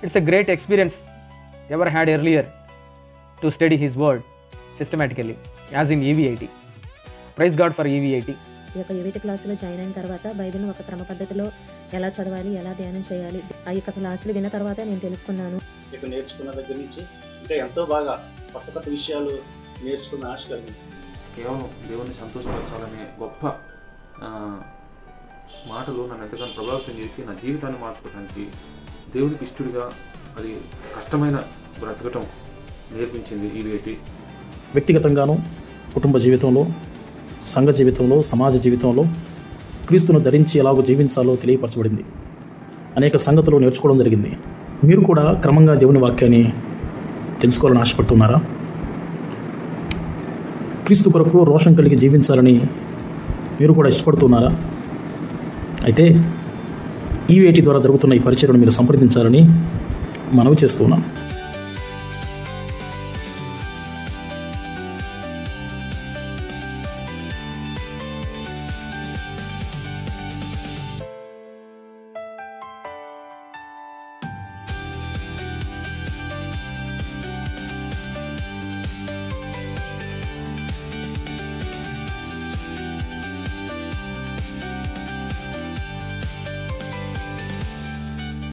It's a great experience ever had earlier to study His Word systematically, as in EVIT. Praise God for EVIT. ఈ యొక్క EVIT క్లాసులో join అయిన తర్వాత బైబిల్ని ఒక క్రమ పద్ధతిలో ఎలా చదవాలి, ఎలా ధ్యానం చేయాలి, ఆ యొక్క క్లాసులు విన్న తర్వాత నేను తెలుసుకున్నాను. ఇక నేర్చుకున్న దగ్గర నుంచి ఇంకా ఎంతో బాగా కొత్త కొత్త విషయాలు నేర్చుకున్న ఆశ కలిగింది. కేవలం దేవుని సంతోషపరచాలనే గొప్ప మాటలు నన్ను ఎంతగానో ప్రభావితం చేసి నా జీవితాన్ని మార్చుకోవడానికి, దేవునికి ఇష్టడిగా అది కష్టమైన బ్రతకటం నేర్పించింది EVIT. వ్యక్తిగతంగాను, కుటుంబ జీవితంలో, సంఘ జీవితంలో, సమాజ జీవితంలో క్రీస్తును ధరించి ఎలాగో జీవించాలో తెలియపరచబడింది. అనేక సంగతులు నేర్చుకోవడం జరిగింది. మీరు కూడా క్రమంగా దేవుని వాక్యాన్ని తెలుసుకోవాలని ఆశపడుతున్నారా? క్రీస్తు కొరకు రోషం కలిగి జీవించాలని మీరు కూడా ఇష్టపడుతున్నారా? అయితే EVIT ద్వారా జరుగుతున్న ఈ పరిచర్యను మీరు సంప్రదించాలని మనవి చేస్తున్నాం.